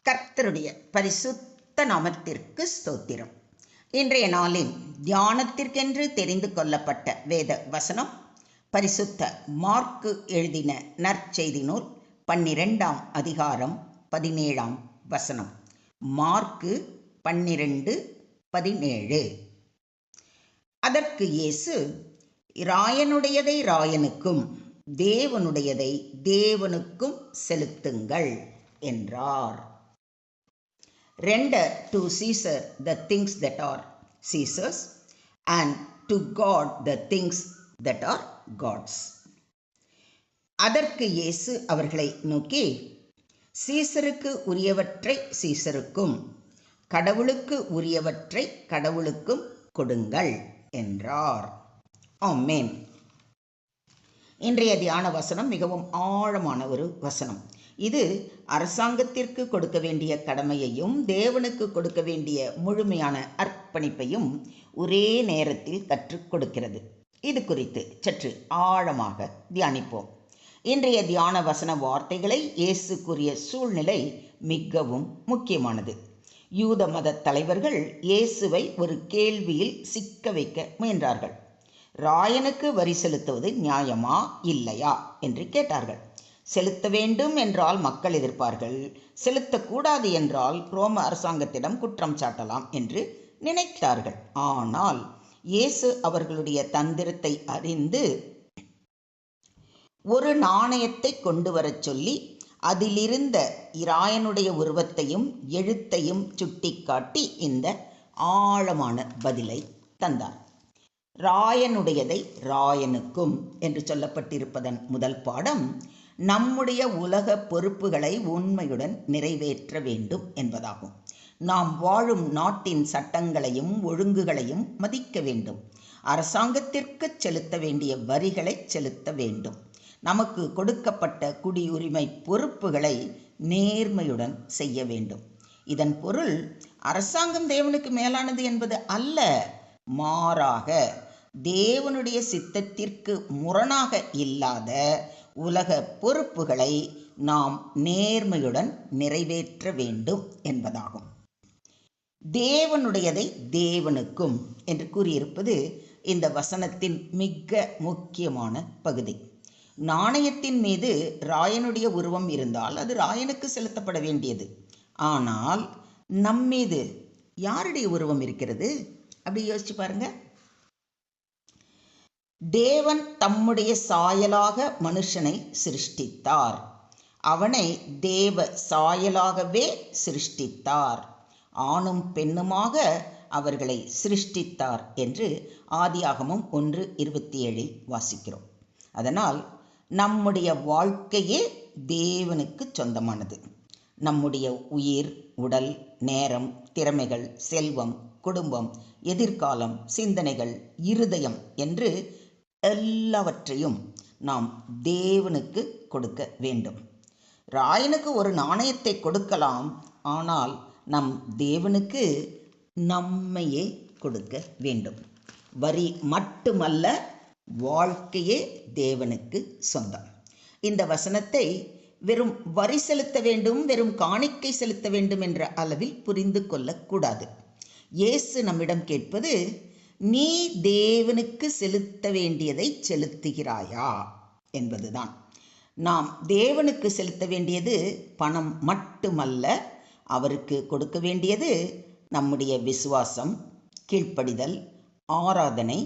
கர்த்தருடைய பரிசுத்த நாமத்திற்கு ஸ்தோத்திரம். இன்றைய நாளின் தியானத்திற்கென்று தெரிந்து கொள்ளப்பட்ட வேத வசனம் பரிசுத்த மார்க்கு எழுதின நற்செய்தி நூல் 12ஆம் அதிகாரம் 17ஆம் வசனம். மார்க்கு 12:17. அதற்கு இயேசு, ராயனுடையதை ராயனுக்கும் தேவனுடையதை தேவனுக்கும் செலுத்துங்கள் என்றார். Render to Caesar the things that are Caesar's, and to God the things that are God's. அதற்கு இயேசு அவர்களை நோக்கி, சீசருக்கு உரியவற்றை சீசருக்கும், கடவுளுக்கு உரியவற்றை கடவுளுக்கும் கொடுங்கள் என்றார். ஆமென். இன்றைய தியான வசனம் மிகவும் ஆழமான ஒரு வசனம். இது அரசாங்கத்திற்கு கொடுக்க வேண்டிய கடமையையும் தேவனுக்கு கொடுக்க வேண்டிய முழுமையான அர்ப்பணிப்பையும் ஒரே நேரத்தில் கற்றுக் கொடுக்கிறது. இது குறித்து சற்று ஆழமாக தியானிப்போம். இன்றைய தியான வசன வார்த்தைகளை இயேசு கூறிய சூழ்நிலை மிகவும் முக்கியமானது. யூத மத தலைவர்கள் இயேசுவை ஒரு கேள்வியில் சிக்க வைக்க முயன்றார்கள். ராயனுக்கு வரி செலுத்துவது நியாயமா இல்லையா என்று கேட்டார்கள். செலுத்த வேண்டும் என்றால் மக்கள் எதிர்ப்பார்கள், செலுத்தக்கூடாது என்றால் ரோம அரசாங்கத்திடம் குற்றம் சாட்டலாம் என்று நினைத்தார்கள். ஆனால் இயேசு அவர்களுடைய தந்திரத்தை அறிந்து ஒரு நாணயத்தை கொண்டு வரச் சொல்லி அதிலிருந்த இராயனுடைய உருவத்தையும் எழுத்தையும் சுட்டிக்காட்டி இந்த ஆழமான பதிலை தந்தார். ராயனுடையதை ராயனுக்கும் என்று சொல்லப்பட்டிருப்பதன் முதல் பாடம் நம்முடைய உலக பொறுப்புகளை உண்மையுடன் நிறைவேற்ற வேண்டும் என்பதாகும். நாம் வாழும் நாட்டின் சட்டங்களையும் ஒழுங்குகளையும் மதிக்க வேண்டும். அரசாங்கத்திற்கு செலுத்த வேண்டிய வரிகளை செலுத்த வேண்டும். நமக்கு கொடுக்கப்பட்ட குடியுரிமை பொறுப்புகளை நேர்மையுடன் செய்ய வேண்டும். இதன் பொருள் அரசாங்கம் தேவனுக்கு மேலானது என்பது அல்ல. மாறாக தேவனுடைய சித்தத்திற்கு முரணாக இல்லாத உலக பொறுப்புகளை நாம் நேர்மையுடன் நிறைவேற்ற வேண்டும் என்பதாகும். தேவனுடையதை தேவனுக்கும் என்று கூறியிருப்பது இந்த வசனத்தின் மிக முக்கியமான பகுதி. நாணயத்தின் மீது ராயனுடைய உருவம் இருந்தால் அது ராயனுக்கு செலுத்தப்பட வேண்டியது. ஆனால் நம்மீது யாருடைய உருவம் இருக்கிறது? அப்படி யோசிச்சு பாருங்க. தேவன் தம்முடைய சாயலாக மனுஷனை சிருஷ்டித்தார். அவனை தேவ சாயலாகவே சிருஷ்டித்தார். ஆணும் பெண்ணுமாக அவர்களை சிருஷ்டித்தார் என்று ஆதியாகமம் 1:27 வாசிக்கிறோம். அதனால் நம்முடைய வாழ்க்கையே தேவனுக்கு சொந்தமானது. நம்முடைய உயிர், உடல், நேரம், திறமைகள், செல்வம், குடும்பம், எதிர்காலம், சிந்தனைகள், இருதயம் என்று எல்லாவற்றையும் நாம் தேவனுக்கு கொடுக்க வேண்டும். ராயனுக்கு ஒரு நாணயத்தை கொடுக்கலாம், ஆனால் நம் தேவனுக்கு நம்மையே கொடுக்க வேண்டும். வரி மட்டுமல்ல, வாழ்க்கையே தேவனுக்கு சொந்தம். இந்த வசனத்தை வெறும் வரி செலுத்த வேண்டும், வெறும் காணிக்கை செலுத்த வேண்டும் என்ற அளவில் புரிந்து கொள்ளக்கூடாது. இயேசு நம்மிடம் கேட்பது, நீ தேவனுக்கு செலுத்த வேண்டியதை செலுத்துகிறாயா என்பதுதான். நாம் தேவனுக்கு செலுத்த வேண்டியது பணம் மட்டுமல்ல. அவருக்கு கொடுக்க வேண்டியது நம்முடைய விசுவாசம், கீழ்ப்படிதல், ஆராதனை,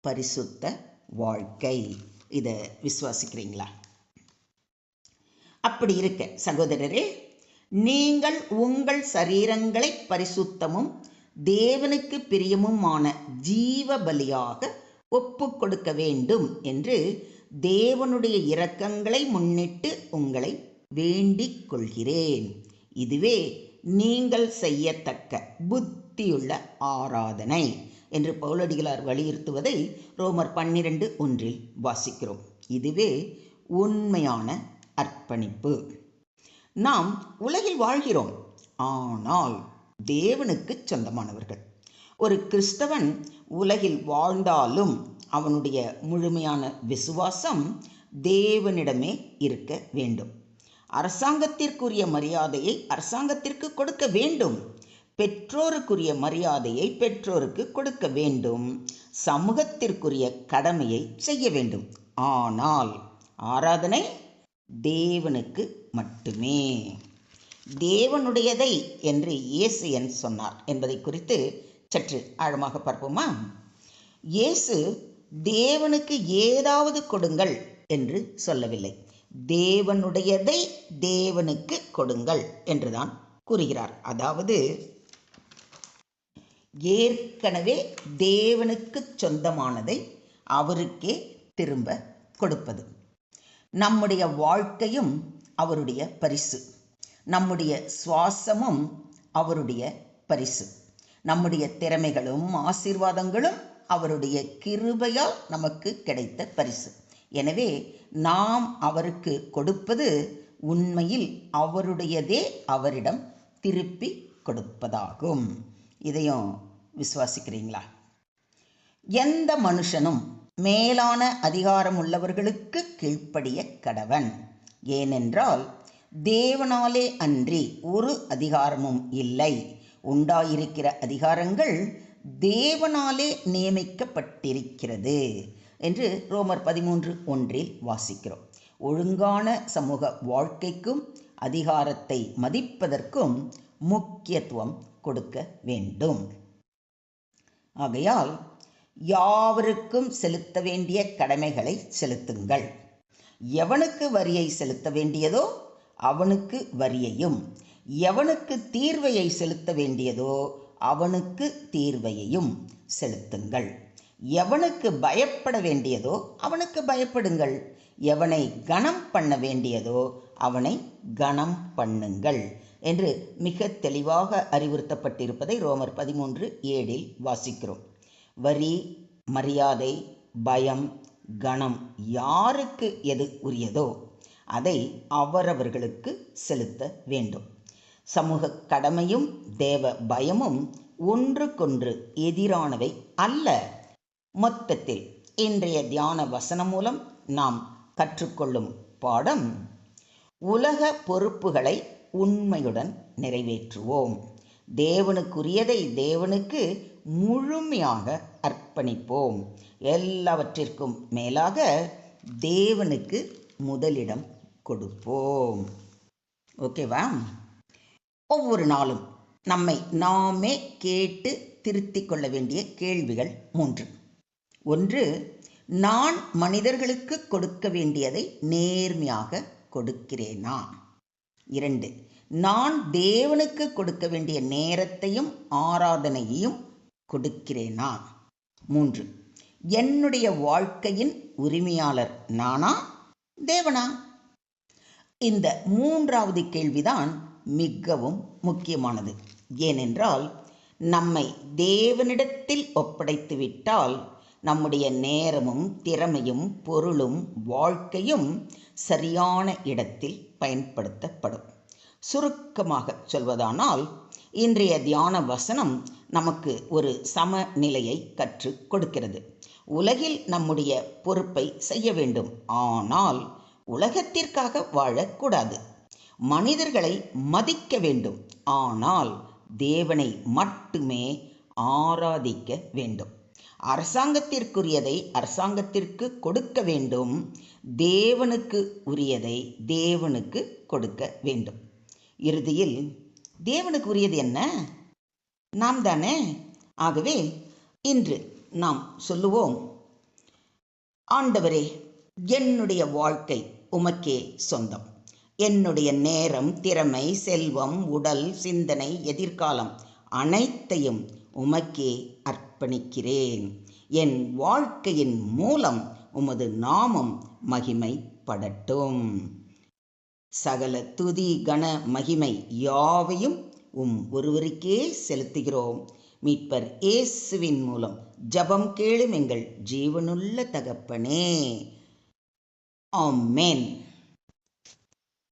பரிசுத்த வாழ்க்கை. இதை விசுவாசிக்கிறீங்களா? அப்படி இருக்க சகோதரரே, நீங்கள் உங்கள் சரீரங்களை பரிசுத்தமும் தேவனுக்கு பிரியமுமான ஜீவ பலியாக ஒப்பு கொடுக்க வேண்டும் என்று தேவனுடைய இரக்கங்களை முன்னிட்டு உங்களை வேண்டிக் கொள்கிறேன். இதுவே நீங்கள் செய்யத்தக்க புத்தியுள்ள ஆராதனை என்று பவுலடிகளார் வலியுறுத்துவதை ரோமர் 12:1 வாசிக்கிறோம். இதுவே உண்மையான அர்ப்பணிப்பு. நாம் உலகில் வாழ்கிறோம், ஆனால் தேவனுக்கு சொந்தமானவர்கள். ஒரு கிறிஸ்தவன் உலகில் வாழ்ந்தாலும் அவனுடைய முழுமையான விசுவாசம் தேவனிடமே இருக்க வேண்டும். அரசாங்கத்திற்குரிய மரியாதையை அரசாங்கத்திற்கு கொடுக்க வேண்டும். பெற்றோருக்குரிய மரியாதையை பெற்றோருக்கு கொடுக்க வேண்டும். சமூகத்திற்குரிய கடமையை செய்ய வேண்டும். ஆனால் ஆராதனை தேவனுக்கு மட்டுமே. தேவனுடையதை என்று இயேசு சொன்னார் என்பதை குறித்து சற்று ஆழமாக பார்ப்போமா? இயேசு தேவனுக்கு ஏதாவது கொடுங்கள் என்று சொல்லவில்லை. தேவனுடையதை தேவனுக்கு கொடுங்கள் என்றுதான் கூறுகிறார். அதாவது ஏற்கனவே தேவனுக்கு சொந்தமானதை அவருக்கே திரும்ப கொடுப்பது. நம்முடைய வாழ்க்கையும் அவருடைய பரிசு. நம்முடைய சுவாசமும் அவருடைய பரிசு. நம்முடைய திறமைகளும் ஆசீர்வாதங்களும் அவருடைய கிருபையால் நமக்கு கிடைத்த பரிசு. எனவே நாம் அவருக்கு கொடுப்பது உண்மையில் அவருடையதே அவரிடம் திருப்பி கொடுப்பதாகும். இதையும் விசுவாசிக்கிறீங்களா? எந்த மனுஷனும் மேலான அதிகாரம் உள்ளவர்களுக்கு கீழ்ப்படிய கடவன். ஏனென்றால் தேவனாலே அன்றி ஒரு அதிகாரமும் இல்லை. உண்டாயிருக்கிற அதிகாரங்கள் தேவனாலே நியமிக்கப்பட்டிருக்கிறது என்று ரோமர் 13:1 வாசிக்கிறோம். ஒழுங்கான சமூக வாழ்க்கைக்கும் அதிகாரத்தை மதிப்பதற்கும் முக்கியத்துவம் கொடுக்க வேண்டும். ஆகையால் யாவருக்கும் செலுத்த வேண்டிய கடமைகளை செலுத்துங்கள். எவனுக்கு வரியை செலுத்த வேண்டியதோ அவனுக்கு வரியையும், எவனுக்கு தீர்வையை செலுத்த வேண்டியதோ அவனுக்கு தீர்வையையும் செலுத்துங்கள். எவனுக்கு பயப்பட வேண்டியதோ அவனுக்கு பயப்படுங்கள். எவனை கனம் பண்ண வேண்டியதோ அவனை கனம் பண்ணுங்கள் என்று மிக தெளிவாக அறிவுறுத்தப்பட்டிருப்பதை ரோமர் 13:7 வாசிக்கிறோம். வரி, மரியாதை, பயம், கனம் யாருக்கு எது உரியதோ அதை அவரவர்களுக்கு செலுத்த வேண்டும். சமூக கடமையும் தேவ பயமும் ஒன்றுக்கொன்று எதிரானவை அல்ல. மொத்தத்தில் இன்றைய தியான வசனம் மூலம் நாம் கற்றுக்கொள்ளும் பாடம், உலக பொறுப்புகளை உண்மையுடன் நிறைவேற்றுவோம். தேவனுக்குரியதை தேவனுக்கு முழுமையாக அர்ப்பணிப்போம். எல்லாவற்றிற்கும் மேலாக தேவனுக்கு முதலிடம் கொடுப்போம். ஓகேவா? ஒவ்வொரு நாளும் நம்மை நாமே கேட்டு திருத்திக் கொள்ள வேண்டிய கேள்விகள் 3. 1. நான் மனிதர்களுக்கு கொடுக்க வேண்டியதை நேர்மையாக கொடுக்கிறேனா? 2. நான் தேவனுக்கு கொடுக்க வேண்டிய நேரத்தையும் ஆராதனையையும் கொடுக்கிறேனா? 3. என்னுடைய வாழ்க்கையின் உரிமையாளர் நானா, தேவனா? இந்த 3வது கேள்விதான் மிகவும் முக்கியமானது. ஏனென்றால் நம்மை தேவனிடத்தில் ஒப்படைத்து விட்டால் நம்முடைய நேரமும் திறமையும் பொருளும் வாழ்க்கையும் சரியான இடத்தில் பயன்படுத்தப்படும். சுருக்கமாக சொல்வதானால், இன்றைய தியான வசனம் நமக்கு ஒரு சமநிலையை கற்றுக் கொடுக்கிறது. உலகில் நம்முடைய பொறுப்பை செய்ய வேண்டும், ஆனால் உலகத்திற்காக வாழக்கூடாது. மனிதர்களை மதிக்க வேண்டும், ஆனால் தேவனை மட்டுமே ஆராதிக்க வேண்டும். அரசாங்கத்திற்குரியதை அரசாங்கத்திற்கு கொடுக்க வேண்டும், தேவனுக்கு உரியதை தேவனுக்கு கொடுக்க வேண்டும். இறுதியில் தேவனுக்கு உரியது என்ன? நாம் தானே. ஆகவே இன்று நாம் சொல்லுவோம், ஆண்டவரே, என்னுடைய வாழ்க்கை உமக்கே சொந்தம். என்னுடைய நேரம், திறமை, செல்வம், உடல், சிந்தனை, எதிர்காலம் அனைத்தையும் உமக்கே அர்ப்பணிக்கிறேன். என் வாழ்க்கையின் மூலம் உமது நாமம் மகிமைப்படட்டும். சகல துதி, கன, மகிமை யாவையும் ஒருவருக்கே செலுத்துகிறோம். மீட்பர் இயேசுவின் மூலம் ஜெபம் கேளும் எங்கள் ஜீவனுள்ள தகப்பனே. ஆமென்.